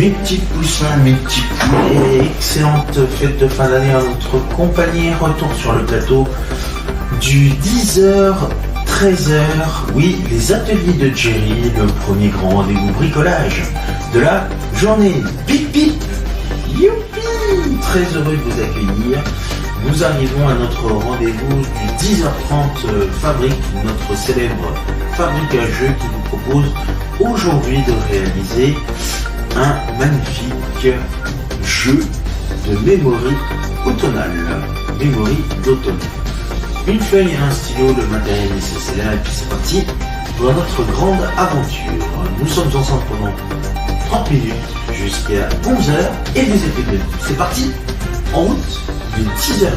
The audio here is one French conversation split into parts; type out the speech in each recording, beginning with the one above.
Mes petits poussins, mes petits poulets, excellente fête de fin d'année à notre compagnie. Retour sur le plateau du 10h, 13h. Oui, les ateliers de Jerry, le premier grand rendez-vous bricolage de la journée. Bip bip, youpi, très heureux de vous accueillir. Nous arrivons à notre rendez-vous du 10h30 Fabrique, notre célèbre fabrique à jeux qui vous propose aujourd'hui de réaliser un magnifique jeu de memory automnale, memory d'automne. Une feuille et un stylo, le matériel nécessaire, et puis c'est parti pour notre grande aventure. Nous sommes ensemble pendant 30 minutes jusqu'à 11h et vous êtes bienvenus. C'est parti, en route d'une 6h30.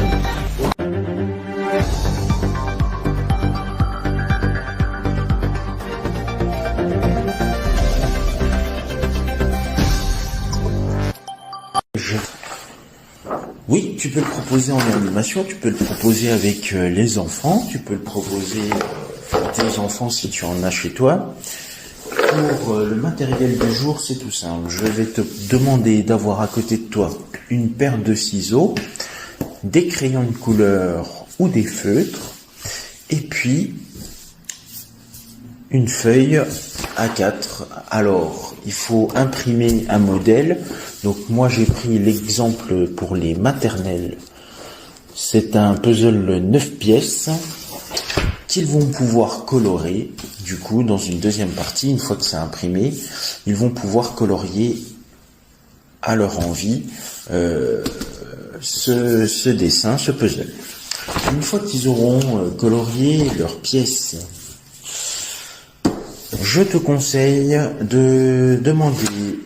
Oui, tu peux le proposer en animation, tu peux le proposer avec les enfants, tu peux le proposer à tes enfants si tu en as chez toi. Pour le matériel du jour, c'est tout simple. Je vais te demander d'avoir à côté de toi une paire de ciseaux, des crayons de couleur ou des feutres, et puis une feuille A4. Alors, il faut imprimer un modèle. Donc moi j'ai pris l'exemple pour les maternelles. C'est un puzzle 9 pièces qu'ils vont pouvoir colorer. Du coup, dans une deuxième partie, une fois que c'est imprimé, ils vont pouvoir colorier à leur envie ce dessin, ce puzzle. Une fois qu'ils auront colorié leurs pièces, je te conseille de demander,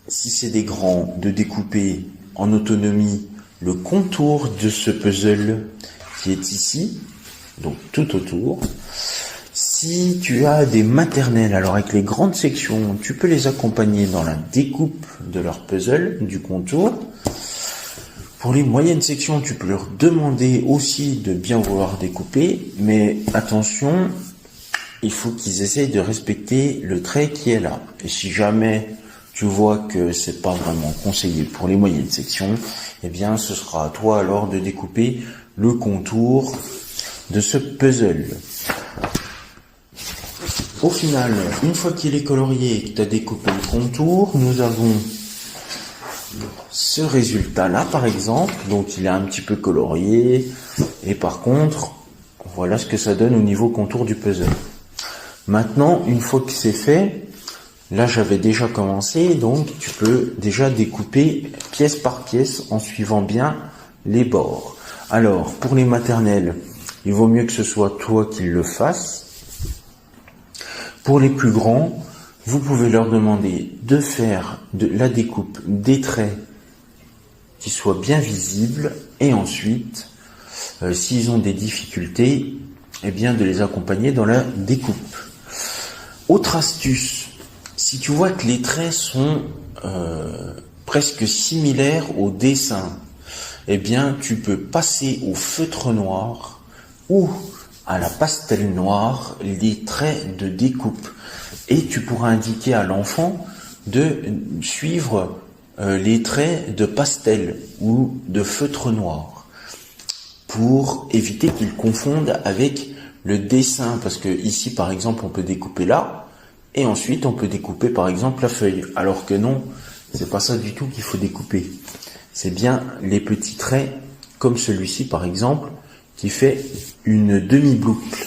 si c'est des grands, de découper en autonomie le contour de ce puzzle qui est ici, donc tout autour. Si tu as des maternelles, alors avec les grandes sections, tu peux les accompagner dans la découpe de leur puzzle, du contour. Pour les moyennes sections, tu peux leur demander aussi de bien vouloir découper, mais attention, il faut qu'ils essayent de respecter le trait qui est là. Et si jamais tu vois que c'est pas vraiment conseillé pour les moyennes sections, eh bien ce sera à toi alors de découper le contour de ce puzzle. Au final, une fois qu'il est colorié et que tu as découpé le contour, nous avons ce résultat là par exemple. Donc il est un petit peu colorié, et par contre voilà ce que ça donne au niveau contour du puzzle. Maintenant, une fois que c'est fait, là j'avais déjà commencé, donc tu peux déjà découper pièce par pièce en suivant bien les bords. Alors, pour les maternelles, il vaut mieux que ce soit toi qui le fasses. Pour les plus grands, vous pouvez leur demander de faire de la découpe des traits qui soient bien visibles, et ensuite, s'ils ont des difficultés, eh bien de les accompagner dans la découpe. Autre astuce, si tu vois que les traits sont presque similaires au dessin, eh bien tu peux passer au feutre noir ou à la pastel noire les traits de découpe, et tu pourras indiquer à l'enfant de suivre les traits de pastel ou de feutre noir pour éviter qu'il confonde avec le dessin, parce que ici par exemple on peut découper là et ensuite on peut découper par exemple la feuille, alors que non, c'est pas ça du tout qu'il faut découper. C'est bien les petits traits comme celui-ci par exemple qui fait une demi-boucle.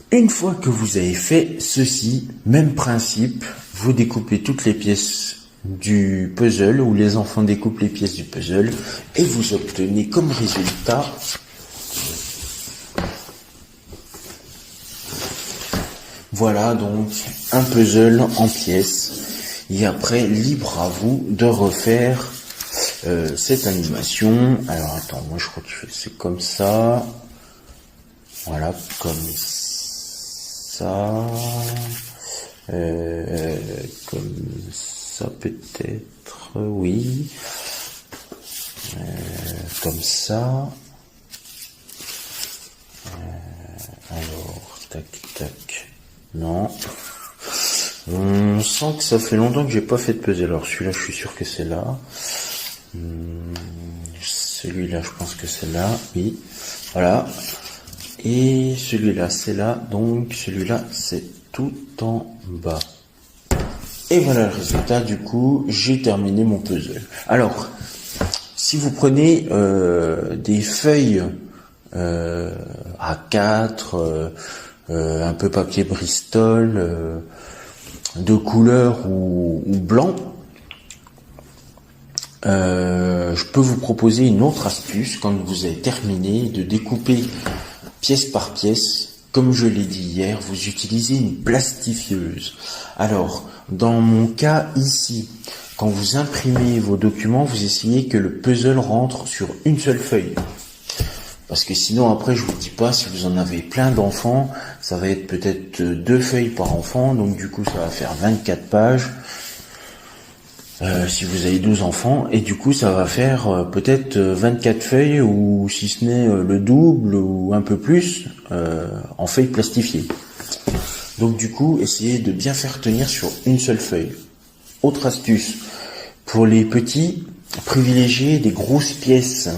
Une fois que vous avez fait ceci, même principe, vous découpez toutes les pièces du puzzle, ou les enfants découpent les pièces du puzzle, et vous obtenez comme résultat voilà donc un puzzle en pièces. Et après, libre à vous de refaire cette animation. Alors attends, moi je crois que c'est comme ça. Voilà, comme ça. Comme ça peut-être, oui. Comme ça. Alors, tac, tac. Non. On sent que ça fait longtemps que j'ai pas fait de puzzle. Alors celui-là, je suis sûr que c'est là. Celui-là, je pense que c'est là. Oui, voilà. Et celui-là, c'est là. Donc celui-là, c'est tout en bas. Et voilà le résultat. Du coup, j'ai terminé mon puzzle. Alors, si vous prenez des feuilles A4, un peu papier Bristol, de couleur ou blanc, je peux vous proposer une autre astuce quand vous avez terminé de découper pièce par pièce. Comme je l'ai dit hier, vous utilisez une plastifieuse. Alors, dans mon cas ici, quand vous imprimez vos documents, vous essayez que le puzzle rentre sur une seule feuille. Parce que sinon, après, je vous dis pas, si vous en avez plein d'enfants, ça va être peut-être 2 feuilles par enfant, donc du coup, ça va faire 24 pages. Si vous avez 12 enfants, et du coup, ça va faire peut-être 24 feuilles, ou si ce n'est le double, ou un peu plus, en feuilles plastifiées. Donc du coup, essayez de bien faire tenir sur une seule feuille. Autre astuce, pour les petits, privilégiez des grosses pièces.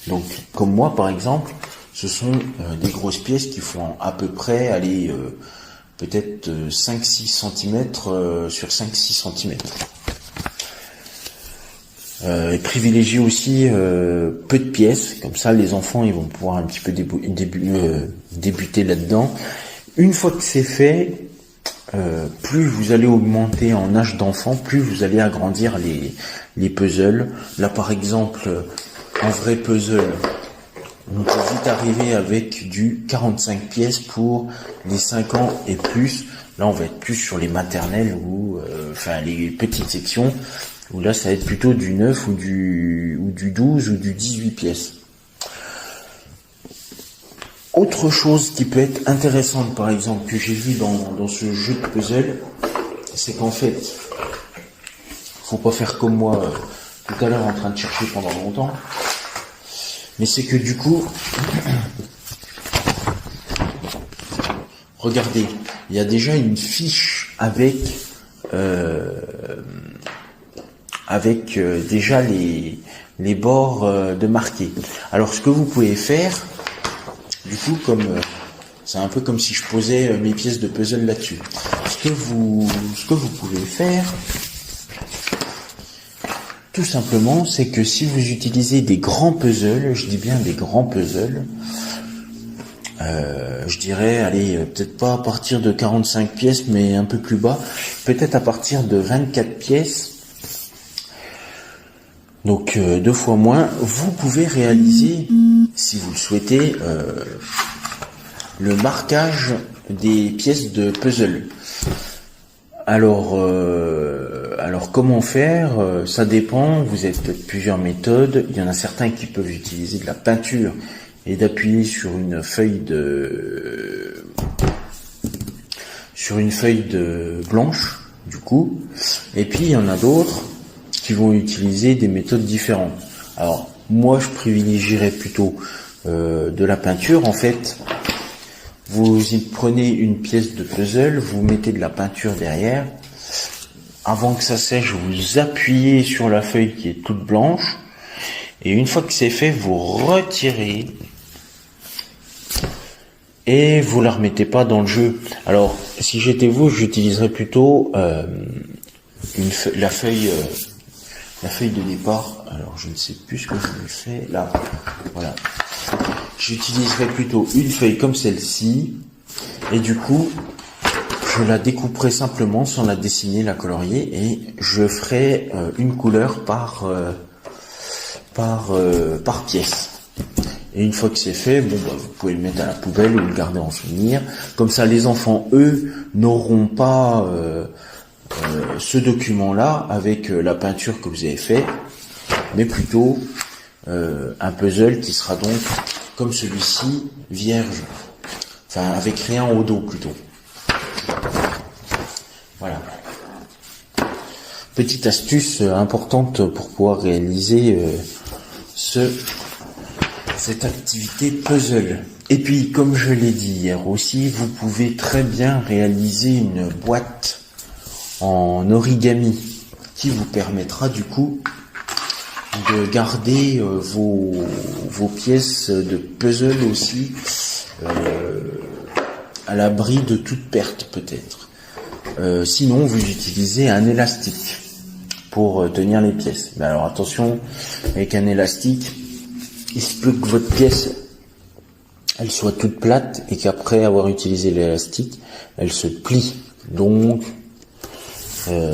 Donc, comme moi, par exemple, ce sont des grosses pièces qui font à peu près, peut-être 5-6 cm sur 5-6 cm. Privilégiez aussi peu de pièces, comme ça les enfants ils vont pouvoir un petit peu débuter là-dedans. Une fois que c'est fait, plus vous allez augmenter en âge d'enfant, plus vous allez agrandir les puzzles. Là par exemple, un vrai puzzle, on peut vite arriver avec du 45 pièces pour les 5 ans et plus. Là on va être plus sur les maternelles ou les petites sections, où là ça va être plutôt du 9 ou du 12 ou du 18 pièces. Autre chose qui peut être intéressante, par exemple, que j'ai vu dans ce jeu de puzzle, c'est qu'en fait, faut pas faire comme moi tout à l'heure en train de chercher pendant longtemps, mais c'est que du coup, regardez, il y a déjà une fiche avec déjà les bords de marqués. Alors ce que vous pouvez faire, du coup, c'est un peu comme si je posais mes pièces de puzzle là-dessus. Ce que vous pouvez faire, tout simplement, c'est que si vous utilisez des grands puzzles, je dis bien des grands puzzles, je dirais, allez, peut-être pas à partir de 45 pièces, mais un peu plus bas, peut-être à partir de 24 pièces, donc 2 fois moins, vous pouvez réaliser, si vous le souhaitez, le marquage des pièces de puzzle. Alors comment faire? Ça dépend, vous avez peut-être plusieurs méthodes. Il y en a certains qui peuvent utiliser de la peinture et d'appuyer sur une feuille de blanche, du coup. Et puis il y en a d'autres qui vont utiliser des méthodes différentes. Alors moi je privilégierais plutôt de la peinture. En fait, vous y prenez une pièce de puzzle, vous mettez de la peinture derrière, avant que ça sèche, vous appuyez sur la feuille qui est toute blanche, et une fois que c'est fait, vous retirez et vous la remettez pas dans le jeu. Alors si j'étais vous, j'utiliserais plutôt la feuille de départ. Alors je ne sais plus ce que je lui fais là, voilà. J'utiliserai plutôt une feuille comme celle-ci, et du coup je la découperai simplement sans la dessiner, la colorier, et je ferai une couleur par pièce. Et une fois que c'est fait, vous pouvez le mettre à la poubelle ou le garder en souvenir. Comme ça, les enfants, eux, n'auront pas ce document-là avec la peinture que vous avez fait, mais plutôt un puzzle qui sera donc comme celui-ci, vierge, enfin avec rien au dos plutôt. Voilà. Petite astuce importante pour pouvoir réaliser cette activité puzzle. Et puis, comme je l'ai dit hier aussi, vous pouvez très bien réaliser une boîte en origami qui vous permettra du coup de garder vos pièces de puzzle aussi à l'abri de toute perte peut-être. Sinon vous utilisez un élastique pour tenir les pièces. Mais alors attention, avec un élastique, il se peut que votre pièce elle soit toute plate et qu'après avoir utilisé l'élastique, elle se plie. Donc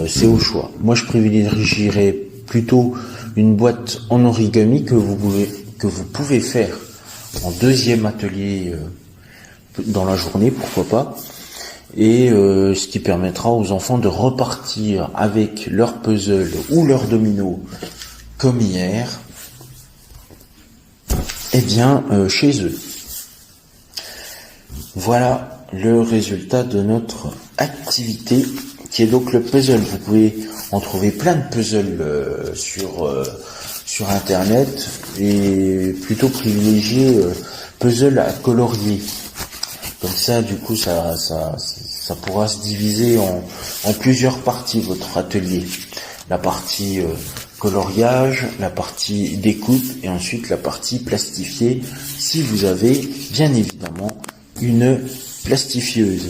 c'est au choix. Moi je privilégierais plutôt une boîte en origami que vous pouvez faire en deuxième atelier dans la journée, pourquoi pas, et ce qui permettra aux enfants de repartir avec leur puzzle ou leur domino comme hier, et bien chez eux. Voilà le résultat de notre activité qui est donc le puzzle. Vous pouvez en trouver plein de puzzles sur internet et plutôt privilégier puzzle à colorier. Comme ça, du coup, ça pourra se diviser en plusieurs parties, votre atelier. La partie coloriage, la partie découpe et ensuite la partie plastifiée, si vous avez bien évidemment une plastifieuse.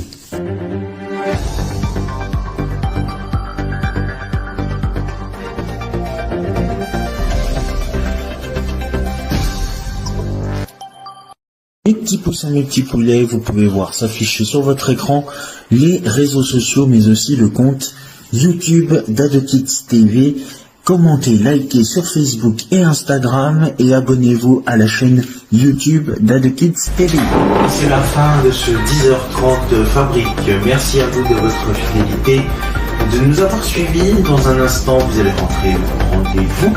Mes petits poussins, mes petits poulets, vous pouvez voir s'afficher sur votre écran les réseaux sociaux, mais aussi le compte YouTube d'AdoKids TV. Commentez, likez sur Facebook et Instagram et abonnez-vous à la chaîne YouTube d'AdoKids TV. C'est la fin de ce 10h30 de fabrique. Merci à vous de votre fidélité, de nous avoir suivis. Dans un instant, vous allez rentrer au rendez-vous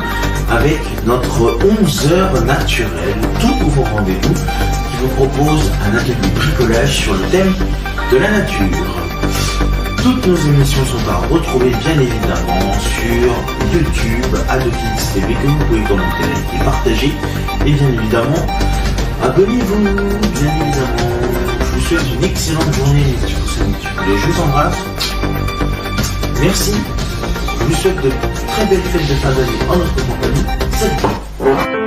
avec notre 11h naturel, tout nouveau rendez-vous qui vous propose un atelier bricolage sur le thème de la nature. Toutes nos émissions sont à retrouver bien évidemment sur YouTube, AdoKids TV, que vous pouvez commenter et partager. Et bien évidemment, abonnez-vous, bien évidemment. Je vous souhaite une excellente journée, les petits poussins. Je vous embrasse. Merci. Je vous souhaite de très belles fêtes de fin d'année en notre compagnie. Salut.